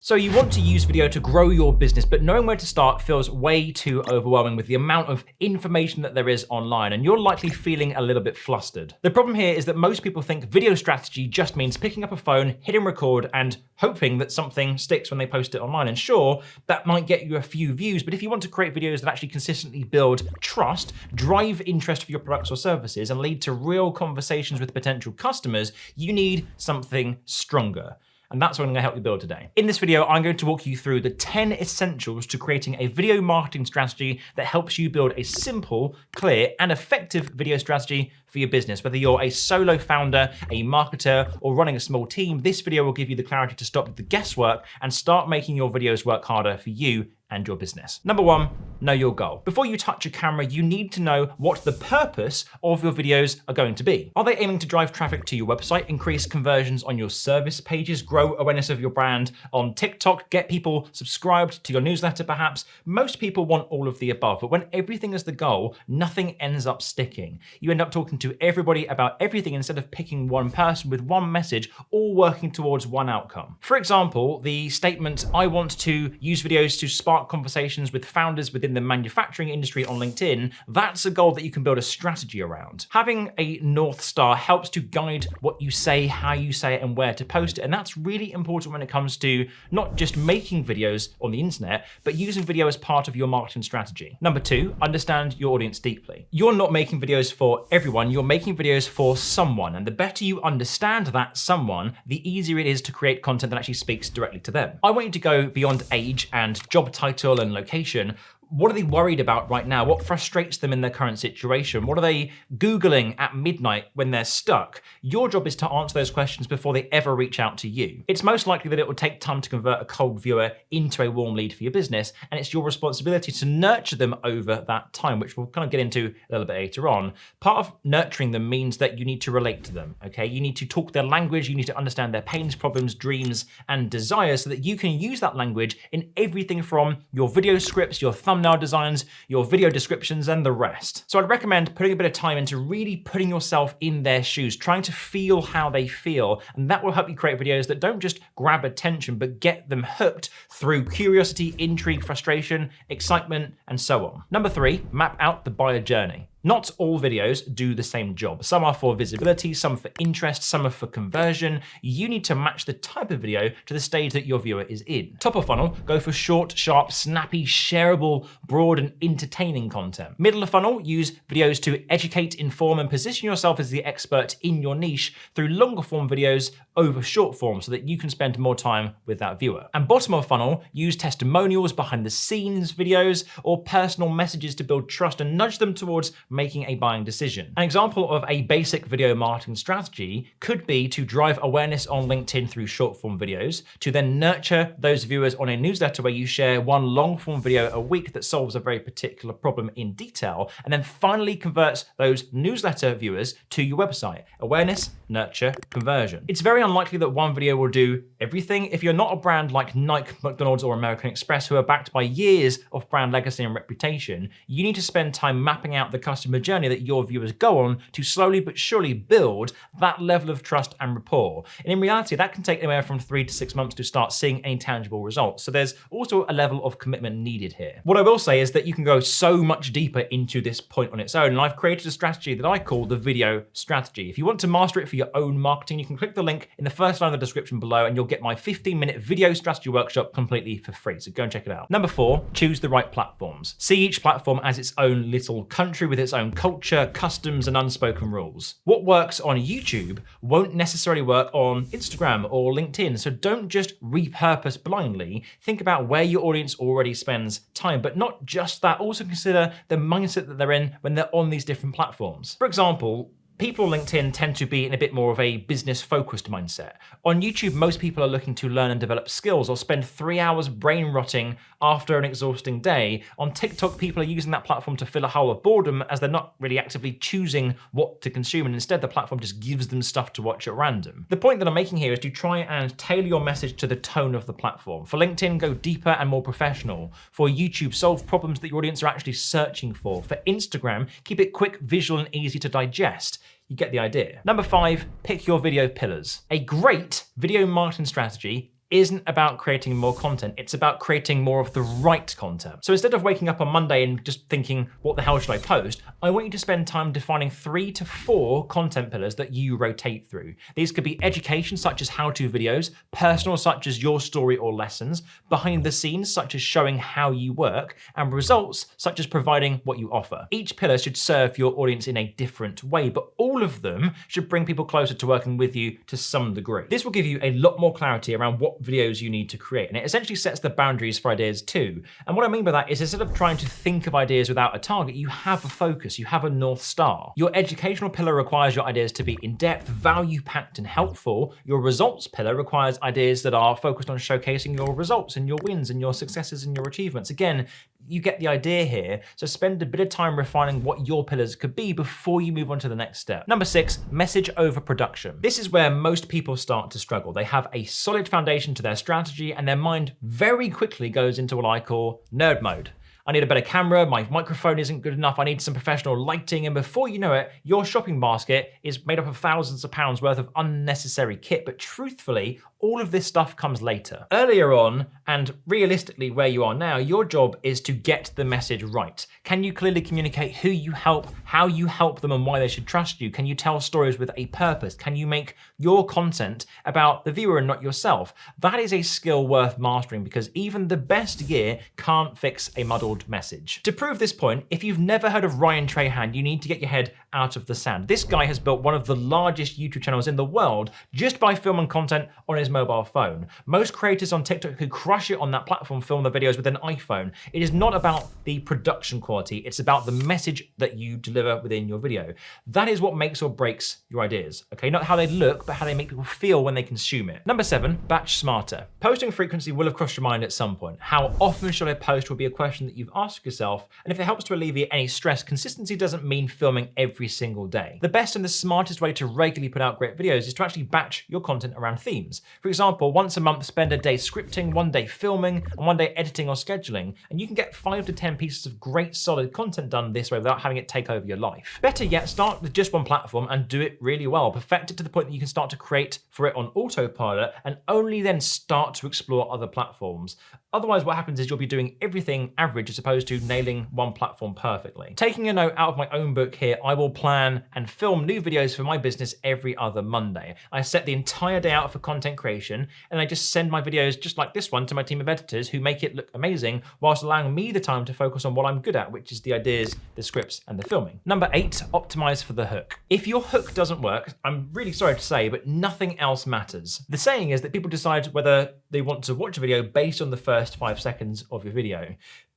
So you want to use video to grow your business, but knowing where to start feels way too overwhelming with the amount of information that there is online, and you're likely feeling a little bit flustered. The problem here is that most people think video strategy just means picking up a phone, hitting record, and hoping that something sticks when they post it online. And sure, that might get you a few views, but if you want to create videos that actually consistently build trust, drive interest for your products or services, and lead to real conversations with potential customers, you need something stronger. And that's what I'm going to help you build today. In this video, I'm going to walk you through the 10 essentials to creating a video marketing strategy that helps you build a simple, clear, and effective video strategy for your business. Whether you're a solo founder, a marketer, or running a small team, this video will give you the clarity to stop the guesswork and start making your videos work harder for you and your business. Number one, know your goal. Before you touch a camera, you need to know what the purpose of your videos are going to be. Are they aiming to drive traffic to your website, increase conversions on your service pages, grow awareness of your brand on TikTok, get people subscribed to your newsletter perhaps? Most people want all of the above, but when everything is the goal, nothing ends up sticking. You end up talking to everybody about everything instead of picking one person with one message, all working towards one outcome. For example, the statement, I want to use videos to spark conversations with founders within the manufacturing industry on LinkedIn, that's a goal that you can build a strategy around. Having a North Star helps to guide what you say, how you say it, and where to post it. And that's really important when it comes to not just making videos on the internet, but using video as part of your marketing strategy. Number two, understand your audience deeply. You're not making videos for everyone, you're making videos for someone. And the better you understand that someone, the easier it is to create content that actually speaks directly to them. I want you to go beyond age and job title and location. What are they worried about right now? What frustrates them in their current situation? What are they Googling at midnight when they're stuck? Your job is to answer those questions before they ever reach out to you. It's most likely that it will take time to convert a cold viewer into a warm lead for your business, and it's your responsibility to nurture them over that time, which we'll kind of get into a little bit later on. Part of nurturing them means that you need to relate to them, okay? You need to talk their language, you need to understand their pains, problems, dreams, and desires so that you can use that language in everything from your video scripts, your thumbnail designs, your video descriptions, and the rest. So I'd recommend putting a bit of time into really putting yourself in their shoes, trying to feel how they feel, and that will help you create videos that don't just grab attention, but get them hooked through curiosity, intrigue, frustration, excitement, and so on. Number three, map out the buyer journey. Not all videos do the same job. Some are for visibility, some for interest, some are for conversion. You need to match the type of video to the stage that your viewer is in. Top of funnel, go for short, sharp, snappy, shareable, broad, and entertaining content. Middle of funnel, use videos to educate, inform, and position yourself as the expert in your niche through longer form videos over short form so that you can spend more time with that viewer. And bottom of funnel, use testimonials, behind the scenes videos, or personal messages to build trust and nudge them towards making a buying decision. An example of a basic video marketing strategy could be to drive awareness on LinkedIn through short form videos, to then nurture those viewers on a newsletter where you share one long form video a week that solves a very particular problem in detail, and then finally converts those newsletter viewers to your website. Awareness, nurture, conversion. It's very unlikely that one video will do everything. If you're not a brand like Nike, McDonald's, or American Express who are backed by years of brand legacy and reputation, you need to spend time mapping out the customer journey that your viewers go on to slowly but surely build that level of trust and rapport. And in reality, that can take anywhere from 3 to 6 months to start seeing any tangible results. So there's also a level of commitment needed here. What I will say is that you can go so much deeper into this point on its own, and I've created a strategy that I call the video strategy. If you want to master it for your own marketing, you can click the link in the first line of the description below and you'll get my 15-minute video strategy workshop completely for free. So go and check it out. Number four, choose the right platforms. See each platform as its own little country with its own culture, customs, and unspoken rules. What works on YouTube won't necessarily work on Instagram or LinkedIn, so don't just repurpose blindly. Think about where your audience already spends time, but not just that. Also consider the mindset that they're in when they're on these different platforms. For example, people on LinkedIn tend to be in a bit more of a business-focused mindset. On YouTube, most people are looking to learn and develop skills or spend 3 hours brain rotting after an exhausting day. On TikTok, people are using that platform to fill a hole of boredom as they're not really actively choosing what to consume, and instead the platform just gives them stuff to watch at random. The point that I'm making here is to try and tailor your message to the tone of the platform. For LinkedIn, go deeper and more professional. For YouTube, solve problems that your audience are actually searching for. For Instagram, keep it quick, visual, and easy to digest. You get the idea. Number five, pick your video pillars. A great video marketing strategy isn't about creating more content, it's about creating more of the right content. So instead of waking up on Monday and just thinking, what the hell should I post? I want you to spend time defining 3 to 4 content pillars that you rotate through. These could be education, such as how-to videos, personal, such as your story or lessons, behind the scenes, such as showing how you work, and results, such as providing what you offer. Each pillar should serve your audience in a different way, but all of them should bring people closer to working with you to some degree. This will give you a lot more clarity around what videos you need to create, and it essentially sets the boundaries for ideas too. And what I mean by that is, instead of trying to think of ideas without a target, you have a focus, you have a North Star. Your educational pillar requires your ideas to be in-depth, value-packed, and helpful. Your results pillar requires ideas that are focused on showcasing your results and your wins and your successes and your achievements. Again, you get the idea here, so spend a bit of time refining what your pillars could be before you move on to the next step. Number 6, message over production. This is where most people start to struggle. They have a solid foundation to their strategy and their mind very quickly goes into what I call nerd mode. I need a better camera, my microphone isn't good enough, I need some professional lighting, and before you know it, your shopping basket is made up of thousands of pounds worth of unnecessary kit. But truthfully, all of this stuff comes later. Earlier on, and realistically where you are now, your job is to get the message right. Can you clearly communicate who you help, how you help them, and why they should trust you? Can you tell stories with a purpose? Can you make your content about the viewer and not yourself? That is a skill worth mastering, because even the best gear can't fix a muddled message. To prove this point, if you've never heard of Ryan Trahan, you need to get your head out of the sand. This guy has built one of the largest YouTube channels in the world just by filming content on his mobile phone. Most creators on TikTok who crush it on that platform film their videos with an iPhone. It is not about the production quality, it's about the message that you deliver within your video. That is what makes or breaks your ideas, okay? Not how they look, but how they make people feel when they consume it. Number 7, batch smarter. Posting frequency will have crossed your mind at some point. How often should I post will be a question that you've asked yourself, and if it helps to alleviate any stress, consistency doesn't mean filming every single day. The best and the smartest way to regularly put out great videos is to actually batch your content around themes. For example, once a month, spend a day scripting, 1 day filming, and 1 day editing or scheduling, and you can get 5 to 10 pieces of great solid content done this way without having it take over your life. Better yet, start with just one platform and do it really well. Perfect it to the point that you can start to create for it on autopilot, and only then start to explore other platforms. Otherwise, what happens is you'll be doing everything average as opposed to nailing one platform perfectly. Taking a note out of my own book here, I will plan and film new videos for my business every other Monday. I set the entire day out for content creation, and I just send my videos just like this one to my team of editors who make it look amazing whilst allowing me the time to focus on what I'm good at, which is the ideas, the scripts, and the filming. Number 8, optimize for the hook. If your hook doesn't work, I'm really sorry to say, but nothing else matters. The saying is that people decide whether they want to watch a video based on the first 5 seconds of your video.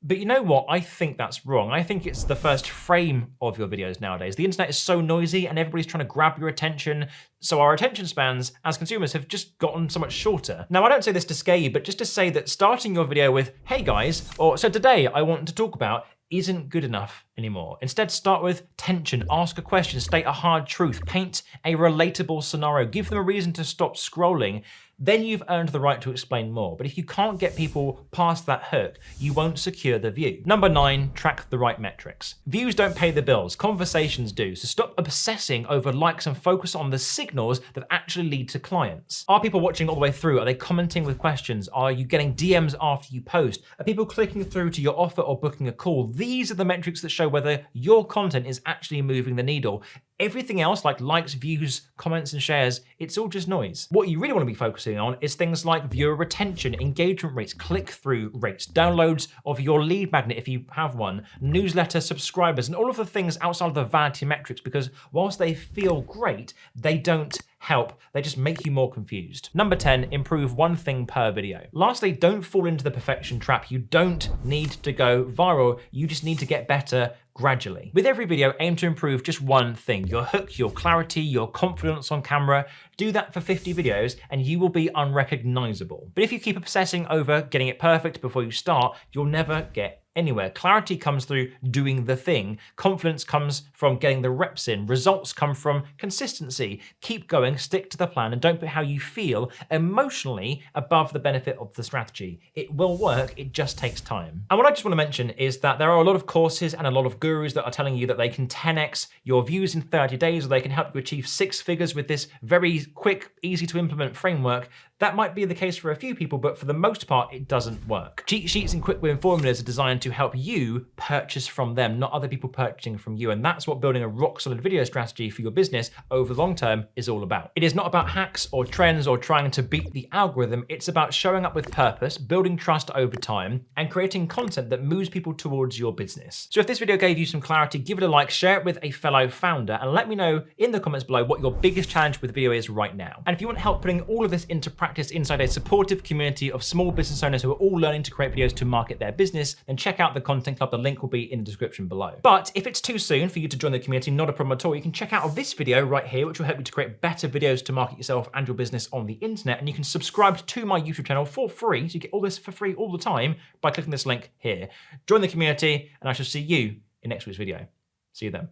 But you know what? I think that's wrong. I think it's the first frame of your videos nowadays. The internet is so noisy and everybody's trying to grab your attention. So our attention spans as consumers have just gotten so much shorter. Now, I don't say this to scare you, but just to say that starting your video with, hey guys, or so today I want to talk about, isn't good enough anymore. Instead, start with tension, ask a question, state a hard truth, paint a relatable scenario, give them a reason to stop scrolling. Then you've earned the right to explain more. But if you can't get people past that hook, you won't secure the view. Number 9, track the right metrics. Views don't pay the bills, conversations do. So stop obsessing over likes and focus on the signals that actually lead to clients. Are people watching all the way through? Are they commenting with questions? Are you getting DMs after you post? Are people clicking through to your offer or booking a call? These are the metrics that show whether your content is actually moving the needle. Everything else, like likes, views, comments, and shares, it's all just noise. What you really want to be focusing on is things like viewer retention, engagement rates, click-through rates, downloads of your lead magnet if you have one, newsletter subscribers, and all of the things outside of the vanity metrics, because whilst they feel great, they don't help, they just make you more confused. Number 10, improve one thing per video. Lastly, don't fall into the perfection trap. You don't need to go viral, you just need to get better gradually. With every video, aim to improve just one thing: your hook, your clarity, your confidence on camera. Do that for 50 videos and you will be unrecognizable. But if you keep obsessing over getting it perfect before you start, you'll never get anywhere. Clarity comes through doing the thing. Confidence comes from getting the reps in. Results come from consistency. Keep going, stick to the plan, and don't put how you feel emotionally above the benefit of the strategy. It will work, it just takes time. And what I just want to mention is that there are a lot of courses and a lot of gurus that are telling you that they can 10x your views in 30 days, or they can help you achieve 6 figures with this very quick, easy to implement framework. That might be the case for a few people, but for the most part, it doesn't work. Cheat sheets and quick win formulas are designed to help you purchase from them, not other people purchasing from you. And that's what building a rock solid video strategy for your business over the long term is all about. It is not about hacks or trends or trying to beat the algorithm. It's about showing up with purpose, building trust over time, and creating content that moves people towards your business. So if this video gave you some clarity, give it a like, share it with a fellow founder, and let me know in the comments below what your biggest challenge with video is right now. And if you want help putting all of this into practice inside a supportive community of small business owners who are all learning to create videos to market their business, then check out the Content Club. The link will be in the description below. But if it's too soon for you to join the community, not a problem at all. You can check out this video right here, which will help you to create better videos to market yourself and your business on the internet. And you can subscribe to my YouTube channel for free, so you get all this for free all the time by clicking this link here. Join the community, and I shall see you in next week's video. See you then.